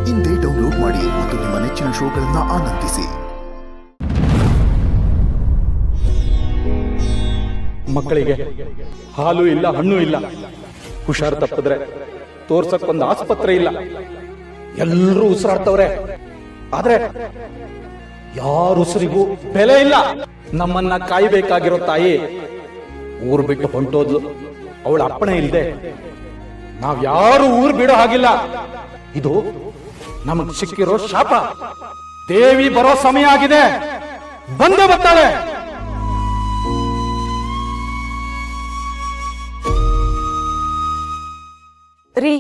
ಇಂದೇ ಡೌನ್ಲೋಡ್ ಮಾಡಿ ಮತ್ತು ನಿಮ್ಮ ನೆಚ್ಚಿನ ಶೋಗಳನ್ನು ಆನಂದಿಸಿ. ಮಕ್ಕಳಿಗೆ ಹಾಲು ಇಲ್ಲ, ಹಣ್ಣು ಇಲ್ಲ, ಹುಷಾರು ತಪ್ಪಿದ್ರೆ ತೋರ್ಸಕ್ಕೊಂದು ಆಸ್ಪತ್ರೆ ಇಲ್ಲ. ಎಲ್ಲರೂ ಉಸಿರಾಡ್ತವ್ರೆ, ಆದ್ರೆ ಯಾರ ಉಸಿರಿಗೂ ಬೆಲೆ ಇಲ್ಲ. ನಮ್ಮನ್ನ ಕಾಯ್ಬೇಕಾಗಿರೋ ತಾಯಿ ಊರು ಬಿಟ್ಟು ಹೊಂಟೋದ್ಲು. ಅವಳ ಅಪ್ಪಣೆ ಇಲ್ಲದೆ ನಾವ್ ಯಾರು ಊರು ಬಿಡೋ ಹಾಗಿಲ್ಲ. ಇದು ನಮಗ್ ಸಿಕ್ಕಿರೋ ಶಾಪ. ದೇವಿ ಬರೋ ಸಮಯ ಆಗಿದೆ, ಬಂದೇ ಬರ್ತಾಳೆ. ರೀ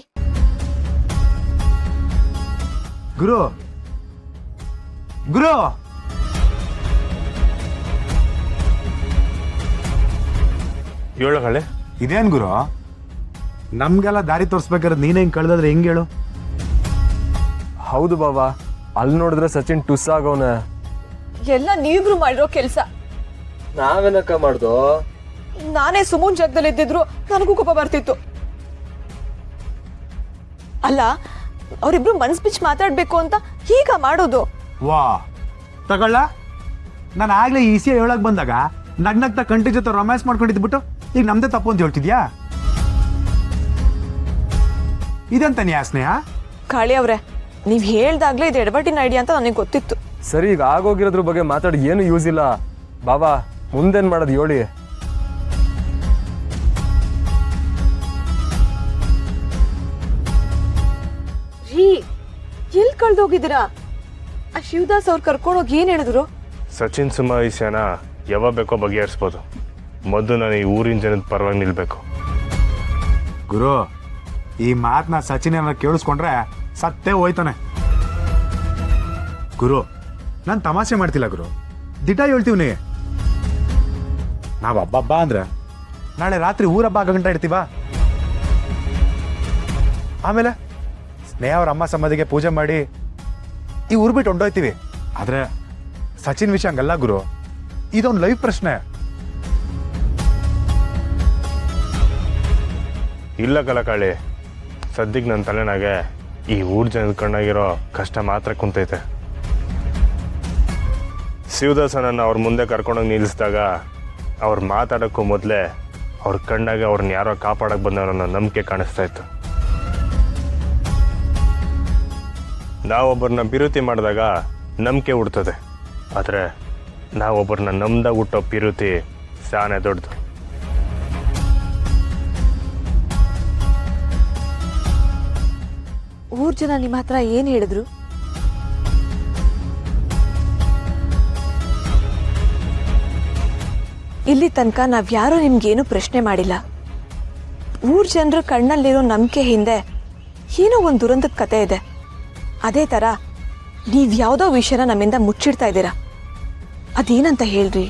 ಗುರು ಗುರು ಏಳುಗಳೇ ಇದೇನ್ ಗುರು, ನಮ್ಗೆಲ್ಲ ದಾರಿ ತೋರ್ಸ್ಬೇಕಾದ್ರೆ ನೀನೇ ಹಿಂಗ್ ಕಳ್ದಾದ್ರೆ ಹೆಂಗ್ ಹೇಳು? ಹೌದು ಬಾಬಾ, ಅಲ್ಲಿ ನೋಡಿದ್ರೆ ಸಚಿನ್ ಟುಸ್ ಆಗೋನೆ. ಎಲ್ಲ ನೀವಿಬ್ರು ಮಾಡಿರೋ ಕೆಲ್ಸ. ನಾವೇನಕ್ಕ ಮಾಡ್ದೋ? ನಾನೇ ಸುಮೂನ್ ಜಾಗದಲ್ಲಿ ಇದ್ದಿದ್ರು ನನಗೂ ಕೋಪ ಬರ್ತಿತ್ತು. ಅಲ್ಲ, ಅವರಿಬ್ರು ಮನಸ್ ಬಿಚ್ಚಿ ಮಾತಾಡ್ಬೇಕು ಅಂತ ಹೀಗ ಮಾಡೋದು? ವಾ ತಗೊಳ್ಳ, ನಾನು ಆಗ್ಲೇ ಈಸಿಯ ಹೇಳಕ್ ಬಂದಾಗ ನಗ್ನಗ್ತಾ ಕಂಟಿ ಜೊತೆ ರೊಮ್ಯಾನ್ಸ್ ಮಾಡ್ಕೊಂಡಿದ್ಬಿಟ್ಟು ಈಗ ನಮ್ದೇ ತಪ್ಪು ಅಂತ ಹೇಳ್ತಿದ್ಯಾ? ಇದಂತ ನ್ಯಾ ಸ್ನೇಹ? ಕಾಳಿ ಅವ್ರೆ, ನೀವ್ ಹೇಳ್ದಾಗ್ಲೇ ಇದು ಎಡವಟ್ಟಿನ ಐಡಿಯಾ ಅಂತ ನನಗೆ ಗೊತ್ತಿತ್ತು. ಸರಿ, ಈಗ ಆಗೋಗಿರೋದ್ರ ಬಗ್ಗೆ ಮಾತಾಡಿ ಏನು ಯೂಸ್ ಇಲ್ಲ. ಬಾಬಾ, ಮುಂದೇನ್ ಮಾಡೋದು ಹೇಳಿ. ರೀ, ಎಲ್ ಕಳ್ದೋಗಿದ್ದೀರಾ? ಆ ಶಿವದಾಸ್ ಅವ್ರು ಕರ್ಕೊಂಡೋಗಿ ಏನ್ ಹೇಳಿದ್ರು? ಸಚಿನ್ ಸುಮ ವಿಷಯನ ಯಾವಾಗ ಬೇಕೋ ಬಗೆಹರಿಸ್ಬೋದು. ಮೊದಲು ನಾನು ಈ ಊರಿನ ಜನದ ಪರವಾಗಿ ನಿಲ್ಬೇಕು. ಗುರು, ಈ ಮಾತನ್ನ ಸಚಿನ್ ಏನಾರ ಕೇಳಿಸ್ಕೊಂಡ್ರೆ ಸತ್ತೇ ಹೋಯ್ತಾನೆ. ಗುರು, ನಾನು ತಮಾಷೆ ಮಾಡ್ತಿಲ್ಲ ಗುರು, ದಿಟ ಹೇಳ್ತೀವಿ. ನಾವು ಹಬ್ಬ ಅಂದ್ರೆ ನಾಳೆ ರಾತ್ರಿ ಊರಬ್ಬ ಆಗ ಗಂಟೆ ಇಡ್ತೀವ. ಆಮೇಲೆ ಸ್ನೇಹ ಅವ್ರ ಅಮ್ಮ ಸಮಾಧಿಗೆ ಪೂಜೆ ಮಾಡಿ ಈ ಊರು ಬಿಟ್ಟು ಹೊಂಟೋಯ್ತೀವಿ. ಆದ್ರೆ ಸಚಿನ್ ವಿಷಯ ಹಂಗಲ್ಲ ಗುರು, ಇದೊಂದು ಲೈಫ್ ಪ್ರಶ್ನೆ. ಇಲ್ಲ ಕಲಕಾಳಿ, ಸದ್ಯಕ್ಕೆ ನನ್ನ ತಲೆನಾಗೆ ಈ ಊರ್ ಜನದ ಕಣ್ಣಾಗಿರೋ ಕಷ್ಟ ಮಾತ್ರ ಕುಂತೈತೆ. ಶಿವದಾಸನನ್ನು ಅವ್ರ ಮುಂದೆ ಕರ್ಕೊಂಡೋಗಿ ನಿಲ್ಲಿಸಿದಾಗ ಅವ್ರು ಮಾತಾಡೋಕ್ಕೂ ಮೊದಲೇ ಅವ್ರ ಕಣ್ಣಾಗೆ ಅವ್ರನ್ನ ಯಾರೋ ಕಾಪಾಡಕ್ಕೆ ಬಂದವರನ್ನ ನಂಬಿಕೆ ಕಾಣಿಸ್ತಾ ಇತ್ತು. ನಾವೊಬ್ಬರನ್ನ ಪಿರುತಿ ಮಾಡಿದಾಗ ನಂಬಿಕೆ ಹುಡ್ತದೆ, ಆದರೆ ನಾವೊಬ್ಬರನ್ನ ನಂಬ್ದಾಗ ಹುಟ್ಟೋ ಪಿರುತಿ ಸಾನೆ ದೊಡ್ಡದು. ಊರ್ ಜನ ನಿಮ್ಮ ಹತ್ರ ಏನ್ ಹೇಳಿದ್ರು? ಇಲ್ಲಿ ತನಕ ನಾವ್ಯಾರೂ ನಿಮ್ಗೇನು ಪ್ರಶ್ನೆ ಮಾಡಿಲ್ಲ. ಊರ್ ಜನರ ಕಣ್ಣಲ್ಲಿರೋ ನಂಬಿಕೆ ಹಿಂದೆ ಏನೋ ಒಂದು ದುರಂತದ ಕತೆ ಇದೆ. ಅದೇ ತರ ನೀವ್ಯಾವುದೋ ವಿಷಯನ ನಮ್ಮಿಂದ ಮುಚ್ಚಿಡ್ತಾ ಇದ್ದೀರಾ. ಅದೇನಂತ ಹೇಳ್ರಿ.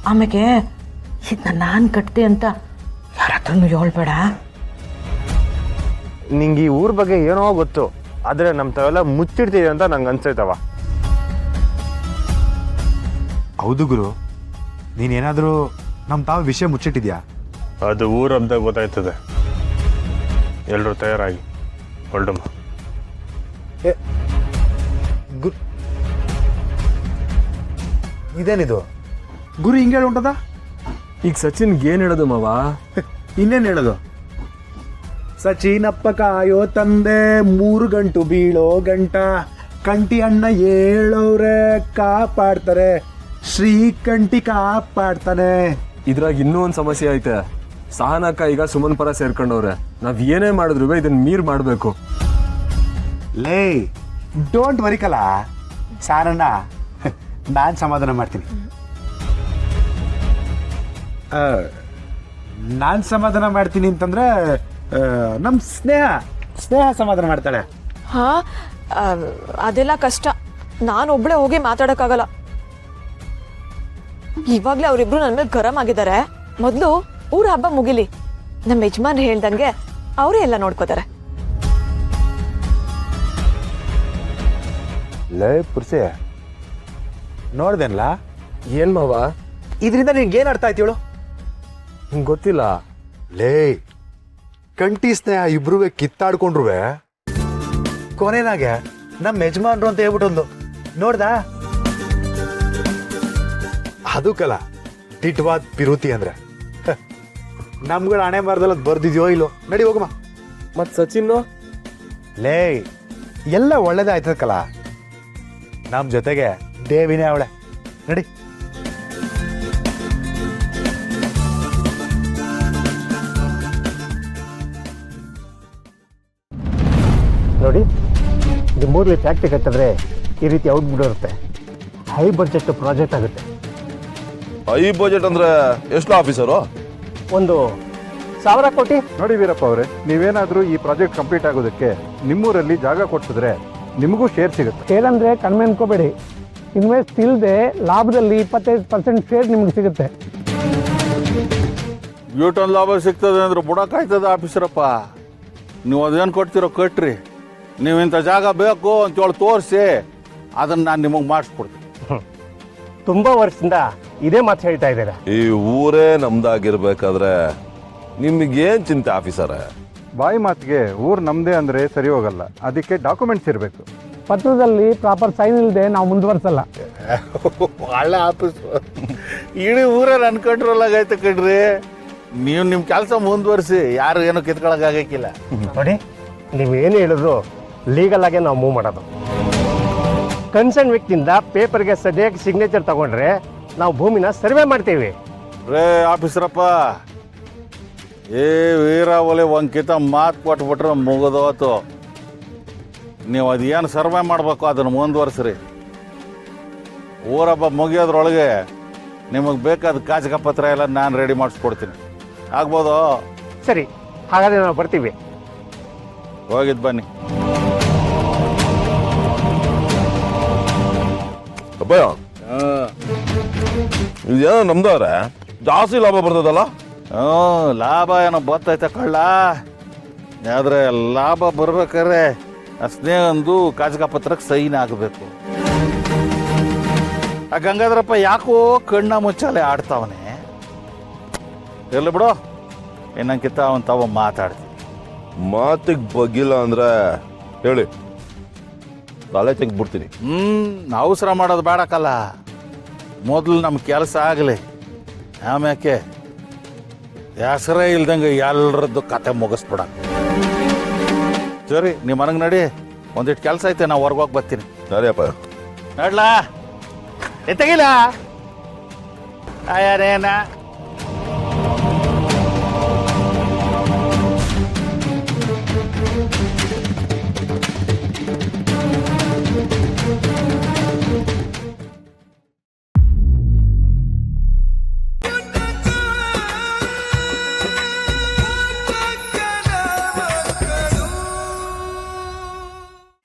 ಆಮೇಲೆ ಇದನ್ನ ನಾನು ಕಟ್ತೆ ಅಂತ ಯಾರ ಹತ್ರನೂ ಹೇಳ್ಬೇಡ. ನಿಂಗೆ ಈ ಊರ ಬಗ್ಗೆ ಏನೋ ಗೊತ್ತು, ಆದರೆ ನಮ್ಮ ತಾವೆಲ್ಲ ಮುಚ್ಚಿಡ್ತೀವಿ ಅಂತ ನಂಗೆ ಅನ್ಸೈತವ. ಹೌದು ಗುರು, ನೀನೇನಾದರೂ ನಮ್ಮ ತಾವು ವಿಷಯ ಮುಚ್ಚಿಟ್ಟಿದ್ಯಾ? ಅದು ಊರ ಹಬ್ಬದಾಗ ಗೊತ್ತಾಯ್ತದೆ. ಎಲ್ಲರೂ ತಯಾರಾಗಿ ಹೊರಡಮ್ಮ. ಇದೇನಿದು ಗುರು, ಹಿಂಗೆ ಹೇಳಿ ಹೊಂಟದ? ಈಗ ಸಚಿನ್ಗೆ ಏನ್ ಹೇಳೋದು ಮಾವ? ಇನ್ನೇನು ಹೇಳೋದು? ಸಚಿನಪ್ಪ ಕಾಯೋ ತಂದೆ 3 ಗಂಟು ಬೀಳೋ ಗಂಟ, ಕಂಟಿ ಅಣ್ಣ ಹೇಳೋರೆ ಕಾಪಾಡ್ತಾರೆ, ಶ್ರೀಕಂಠಿ ಕಾಪಾಡ್ತಾನೆ. ಇದ್ರಾಗ ಇನ್ನೂ ಒಂದು ಸಮಸ್ಯೆ ಐತೆ. ಸಹನಕ್ಕ ಈಗ ಸುಮನ್ ಪರ ಸೇರ್ಕೊಂಡವ್ರೆ. ನಾವ್ ಏನೇ ಮಾಡಿದ್ರು ಇದನ್ನ ಮೀರ್ ಮಾಡ್ಬೇಕು. ಲೇ, ಡೋಂಟ್ ವರಿ ಕಲ ಸಾರಣ್ಣ, ನಾನು ಸಮಾಧಾನ ಮಾಡ್ತೀನಿ. ನಾನು ಸಮಾಧಾನ ಮಾಡ್ತೀನಿ ಅಂತಂದ್ರೆ ನಮ್ಮ ಸ್ನೇಹ ಸಮಾಧಾನ ಮಾಡ್ತಾಳೆ. ಹಾ, ಅದೆಲ್ಲ ಕಷ್ಟ. ನಾನೊಬ್ಳೆ ಹೋಗಿ ಮಾತಾಡಕ್ಕಾಗಲ್ಲ. ಇವಾಗ್ಲೇ ಅವರಿಬ್ರು ನನ್ನ ಮೇಲೆ ಗರಂ ಆಗಿದ್ದಾರೆ. ಮೊದಲು ಊರ ಹಬ್ಬ ಮುಗಿಲಿ, ನಮ್ಮ ಯಜಮಾನ್ ಹೇಳ್ದಂಗೆ ಅವರೇ ಎಲ್ಲ ನೋಡ್ಕೋತಾರೆ. ಲೇ ಪುರ್ಸೆ, ನೋಡ್ದೇನ್ಲ? ಏನ್ ಮಾವ? ಇದರಿಂದ ನಿನ್ಗೇನು ಅರ್ಥ ಆಯ್ತು ಹೇಳು? ಹಿಂಗೆ ಗೊತ್ತಿಲ್ಲ. ಲೇ, ಕಂಟಿ ಸ್ನೇಹ ಇಬ್ರು ಕಿತ್ತಾಡ್ಕೊಂಡ್ರು ಕೊನೆನಾಗೆ ನಮ್ಮ ಯಜಮಾನ್ರು ಅಂತ ಹೇಳ್ಬಿಟ್ಟೊಂದು ನೋಡ್ದಾ ಅದು ಕಲ ಟಿಟ್ವಾದ್ ಪಿರುತಿ ಅಂದ್ರೆ ನಮ್ಗಳ ಹಣೆ ಮರದಲ್ಲಿ ಅದು ಬರ್ದಿದ್ಯೋ ಇಲ್ಲೋ ನಡಿ ಹೋಗಮ್ಮ. ಮತ್ ಸಚಿನ್ ಲೇ ಎಲ್ಲ ಒಳ್ಳೇದೇ ಆಯ್ತದ ಕಲ, ನಮ್ ಜೊತೆಗೆ ದೇವಿನೇ ಅವಳೆ ನಡಿ. ನೋಡಿ, ಇದು 3 ಫ್ಯಾಕ್ಟ್ರಿ ಕಟ್ಟಿದ್ರೆ ಈ ರೀತಿ ಔಟ್ಪುಟ್ ಇರುತ್ತೆ. ಹೈ ಬಜೆಟ್ ಪ್ರಾಜೆಕ್ಟ್ ಆಗುತ್ತೆ. ಹೈ ಬಜೆಟ್ ಅಂದ್ರೆ ಎಷ್ಟು ಆಫೀಸರು? 1,000 ಕೋಟಿ. ನೋಡಿ ವೀರಪ್ಪ ಅವರೇ, ನೀವೇನಾದ್ರೂ ಈ ಪ್ರಾಜೆಕ್ಟ್ ಕಂಪ್ಲೀಟ್ ಆಗೋದಕ್ಕೆ ನಿಮ್ಮೂರಲ್ಲಿ ಜಾಗ ಕೊಡ್ಸಿದ್ರೆ ನಿಮಗೂ ಶೇರ್ ಸಿಗುತ್ತೆ. ಶೇರ್ ಅಂದರೆ ಕಡಿಮೆ ಅನ್ಕೋಬೇಡಿ, ಇನ್ವೆಸ್ಟ್ ಇಲ್ಲದೆ ಲಾಭದಲ್ಲಿ 25% ಶೇರ್ ನಿಮ್ಗೆ ಸಿಗುತ್ತೆ. ಬ್ಯೂಟನ್ ಲಾಭ ಸಿಗ್ತದೆ ಅಂದ್ರೆ ಬುಡಕ್ಕಾಯ್ತದ ಆಫೀಸರಪ್ಪ. ನೀವು ಅದೇನು ಕೊಡ್ತಿರೋ ಕಟ್ರಿ, ನೀವು ಇಂಥ ಜಾಗ ಬೇಕು ಅಂತೇಳಿ ತೋರಿಸಿ ಅದನ್ನು ನಾನು ನಿಮಗೆ ಮಾಡಿಸ್ಕೊಡ್ತೀನಿ. ತುಂಬ ವರ್ಷದಿಂದ ಇದೇ ಮಾತು ಹೇಳ್ತಾ ಇದ್ದಾರೆ. ಈ ಊರೇ ನಮ್ದಾಗಿರ್ಬೇಕಾದ್ರೆ ನಿಮಗೇನ್ ಚಿಂತೆ ಆಫೀಸರ? ಬಾಯಿ ಮಾತಿಗೆ ಊರು ನಮ್ಮದೇ ಅಂದರೆ ಸರಿ ಹೋಗಲ್ಲ, ಅದಕ್ಕೆ ಡಾಕ್ಯುಮೆಂಟ್ಸ್ ಇರಬೇಕು. ಪತ್ರದಲ್ಲಿ ಪ್ರಾಪರ್ ಸೈನ್ ಇಲ್ಲದೆ ನಾವು ಮುಂದುವರ್ಸಲ್ಲ. ಒಳ್ಳೆ ಆಫೀಸ್, ಇಡೀ ಊರಲ್ಲಿ ನನ್ನ ಕಂಟ್ರೋಲ್ ಆಗೈತೆ ಕಣ್ರಿ. ನೀವು ನಿಮ್ಮ ಕೆಲಸ ಮುಂದುವರಿಸಿ, ಯಾರು ಏನೋ ಕಿತ್ಕೊಳಕ್ಕಾಗಕ್ಕಿಲ್ಲ. ನೋಡಿ, ನೀವು ಏನು ಹೇಳಿದ್ರು ಲೀಗಲ್ ಆಗೇ ನಾವು ಮೂವ್ ಮಾಡೋದು. ಕನ್ಸರ್ನ್ ವ್ಯಕ್ತಿಯಿಂದ ಪೇಪರ್ಗೆ ಸದ್ಯಕ್ಕೆ ಸಿಗ್ನೇಚರ್ ತಗೊಂಡ್ರೆ ನಾವು ಭೂಮಿನ ಸರ್ವೆ ಮಾಡ್ತೀವಿ. ರೇ ಆಫೀಸರಪ್ಪ, ಏ ವೀರ ಒಲೆ ಒಂದ್ಕಿತ ಮಾತು ಕೊಟ್ಬಿಟ್ರೆ ಮುಗಿದೋತು. ನೀವು ಅದೇನು ಸರ್ವೆ ಮಾಡಬೇಕು ಅದನ್ನು ಮುಂದುವರ್ಸ್ರಿ. ಊರಬ್ಬ ಮುಗಿಯೋದ್ರೊಳಗೆ ನಿಮಗೆ ಬೇಕಾದ ಕಾಜಕ ಪತ್ರ ಎಲ್ಲ ನಾನು ರೆಡಿ ಮಾಡಿಸ್ಕೊಡ್ತೀನಿ. ಆಗ್ಬೋದು? ಸರಿ, ಹಾಗಾದ್ರೆ ನಾವು ಬರ್ತೀವಿ. ಹೋಗಿದ್ದು ಬನ್ನಿ. ಅಬ್ಬಯ್ಯ, ಇದೇನೋ ನಮ್ದವ್ರೆ ಜಾಸ್ತಿ ಲಾಭ ಬರ್ತದಲ್ಲ? ಲಾಭ ಏನೋ ಬರ್ತೈತೆ ಕಳ್ಳ, ಆದರೆ ಲಾಭ ಬರ್ಬೇಕಾದ್ರೆ ಆ ಸ್ನೇಹಂದು ಕಾಜಕ ಪತ್ರಕ್ಕೆ ಸೈನ್ ಆಗಬೇಕು. ಆ ಗಂಗಾಧರಪ್ಪ ಯಾಕೋ ಕಣ್ಣ ಮುಚ್ಚಾಲೆ ಆಡ್ತಾವನೆ. ಎಲ್ಲ ಬಿಡು, ಇನ್ನಂಕಿತ ಅವನ್ ತಾವ ಮಾತಾಡ್ತೀನಿ. ಮಾತಿಗೆ ಬಗ್ಗಿಲ್ಲ ಅಂದ್ರೆ ಹೇಳಿ, ತಲೆ ತೆಗ್ಬಿಡ್ತೀನಿ. ಅವಸರ ಮಾಡೋದು ಬೇಡಕ್ಕಲ್ಲ, ಮೊದಲು ನಮ್ಮ ಕೆಲಸ ಆಗಲಿ, ಆಮ್ಯಾಕೆ ಹೆಸರೇ ಇಲ್ದಂಗೆ ಎಲ್ಲರದ್ದು ಕತೆ ಮುಗಿಸ್ಬಿಡ. ಸರಿ, ನಿಮ್ಮ ಮನೆಗೆ ನಡಿ, ಒಂದಿಟ್ಟು ಕೆಲಸ ಐತೆ, ನಾವು ಹೊರ್ಗೋಗಿ ಬರ್ತೀನಿ. ಸರಿಯಪ್ಪ. ನೋಡ್ಲಾ ಎತ್ತಗಿಲ್ಲ ಆಯಾರೇನ